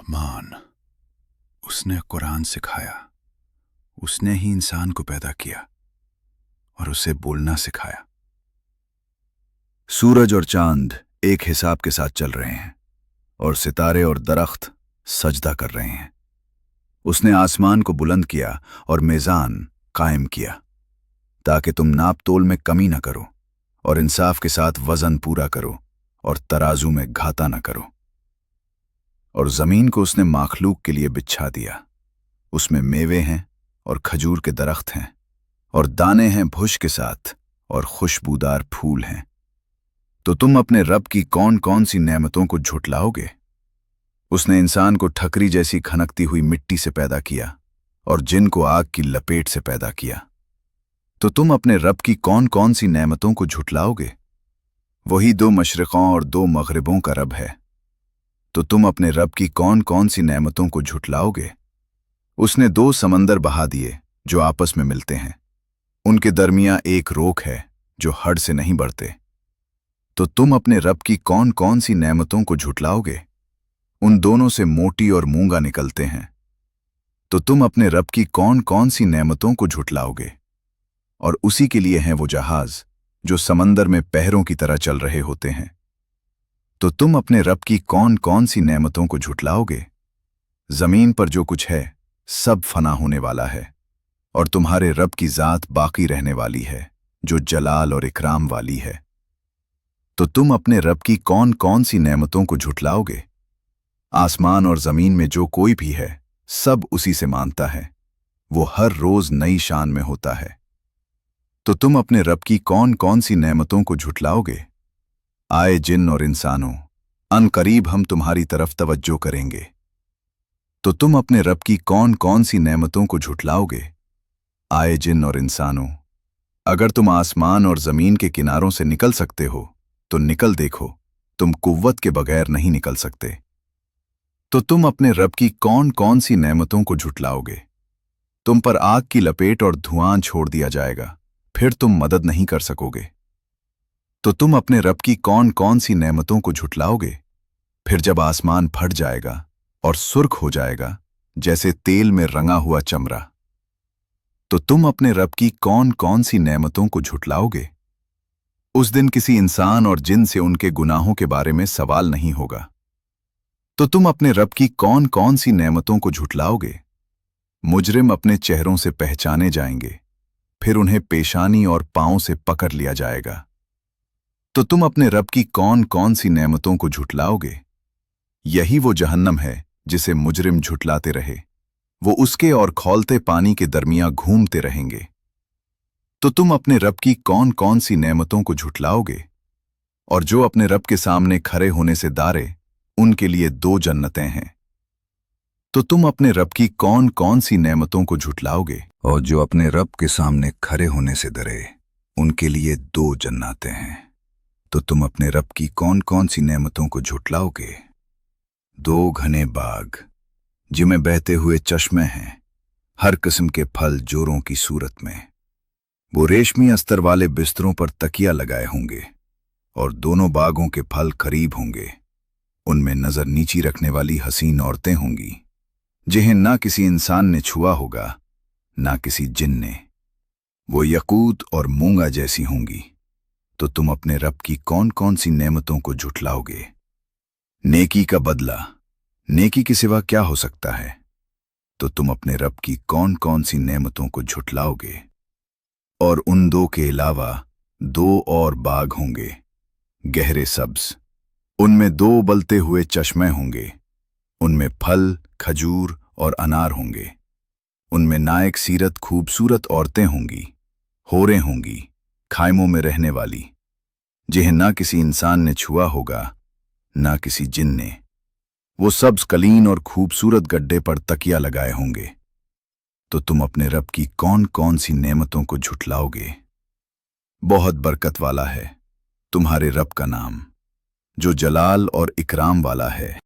रहमान, उसने कुरान सिखाया। उसने ही इंसान को पैदा किया और उसे बोलना सिखाया। सूरज और चांद एक हिसाब के साथ चल रहे हैं और सितारे और दरख्त सजदा कर रहे हैं। उसने आसमान को बुलंद किया और मीज़ान कायम किया ताकि तुम नाप तोल में कमी न करो और इंसाफ के साथ वजन पूरा करो और तराजू में घाटा न करो। और जमीन को उसने माखलूक के लिए बिछा दिया। उसमें मेवे हैं और खजूर के दरख्त हैं और दाने हैं भुश के साथ और खुशबूदार फूल हैं। तो तुम अपने रब की कौन कौन सी नेमतों को झुटलाओगे? उसने इंसान को ठकरी जैसी खनकती हुई मिट्टी से पैदा किया और जिन को आग की लपेट से पैदा किया। तो तुम अपने रब की कौन कौन सी नेमतों को झुटलाओगे? वही दो मशरिकों और दो मगरिबों का रब है। तो तुम अपने रब की कौन कौन सी नेमतों को झुटलाओगे? उसने दो समंदर बहा दिए जो आपस में मिलते हैं। उनके दरमियां एक रोक है जो हद से नहीं बढ़ते। तो तुम अपने रब की कौन कौन सी नेमतों को झुटलाओगे? उन दोनों से मोटी और मूंगा निकलते हैं। तो तुम अपने रब की कौन कौन सी नेमतों को झुटलाओगे? और उसी के लिए हैं वो जहाज जो समंदर में पहरों की तरह चल रहे होते हैं। तो तुम अपने रब की कौन कौन सी नेमतों को झुटलाओगे? जमीन पर जो कुछ है सब फना होने वाला है और तुम्हारे रब की जात बाकी रहने वाली है जो जलाल और इकराम वाली है। तो तुम अपने रब की कौन कौन सी नेमतों को झुटलाओगे? आसमान और जमीन में जो कोई भी है सब उसी से मानता है। वो हर रोज नई शान में होता है। तो तुम अपने रब की कौन कौन सी नेमतों को झुटलाओगे? आए जिन और इंसानों, अनकरीब हम तुम्हारी तरफ तवज्जो करेंगे। तो तुम अपने रब की कौन कौन सी नेमतों को झुटलाओगे? आए जिन और इंसानों, अगर तुम आसमान और जमीन के किनारों से निकल सकते हो तो निकल देखो, तुम कुव्वत के बगैर नहीं निकल सकते। तो तुम अपने रब की कौन कौन सी नेमतों को झुटलाओगे? तुम पर आग की लपेट और धुआं छोड़ दिया जाएगा, फिर तुम मदद नहीं कर सकोगे। तो तुम अपने रब की कौन कौन सी नेमतों को झुटलाओगे? फिर जब आसमान फट जाएगा और सुर्ख हो जाएगा जैसे तेल में रंगा हुआ चमड़ा। तो तुम अपने रब की कौन कौन सी नेमतों को झुटलाओगे? उस दिन किसी इंसान और जिन से उनके गुनाहों के बारे में सवाल नहीं होगा। तो तुम अपने रब की कौन कौन सी नेमतों को झुटलाओगे? मुजरिम अपने चेहरों से पहचाने जाएंगे, फिर उन्हें पेशानी और पांव से पकड़ लिया जाएगा। तो तुम अपने रब की कौन कौन सी नेमतों को झुटलाओगे? यही वो जहन्नम है जिसे मुजरिम झुटलाते रहे। वो उसके और खौलते पानी के दरमियां घूमते रहेंगे। तो तुम अपने रब की कौन कौन सी नेमतों को झुटलाओगे? और जो अपने रब के सामने खड़े होने से दारे, उनके लिए दो जन्नतें हैं। तो तुम अपने रब की कौन कौन सी नेमतों को झुटलाओगे? और जो अपने रब के सामने खड़े होने से डरे, उनके लिए दो जन्नतें हैं। तो तुम अपने रब की कौन कौन सी नेमतों को झुटलाओगे? दो घने बाग जिनमें बहते हुए चश्मे हैं, हर किस्म के फल जोरों की सूरत में। वो रेशमी अस्तर वाले बिस्तरों पर तकिया लगाए होंगे और दोनों बागों के फल करीब होंगे। उनमें नजर नीची रखने वाली हसीन औरतें होंगी जिन्हें ना किसी इंसान ने छुआ होगा ना किसी जिन ने। वो यकूत और मूंगा जैसी होंगी। तो तुम अपने रब की कौन कौन सी नेमतों को झुटलाओगे? नेकी का बदला नेकी के सिवा क्या हो सकता है? तो तुम अपने रब की कौन कौन सी नेमतों को झुटलाओगे? और उन दो के अलावा दो और बाग होंगे, गहरे सब्ज। उनमें दो उबलते हुए चश्मे होंगे। उनमें फल, खजूर और अनार होंगे। उनमें नायक सीरत खूबसूरत औरतें होंगी, होरें होंगी, खाइमों में रहने वाली, जिन्हें ना किसी इंसान ने छुआ होगा ना किसी जिन ने। वो सब्ज कलीन और खूबसूरत गड्ढे पर तकिया लगाए होंगे। तो तुम अपने रब की कौन कौन सी नेमतों को झुटलाओगे? बहुत बरकत वाला है तुम्हारे रब का नाम, जो जलाल और इकराम वाला है।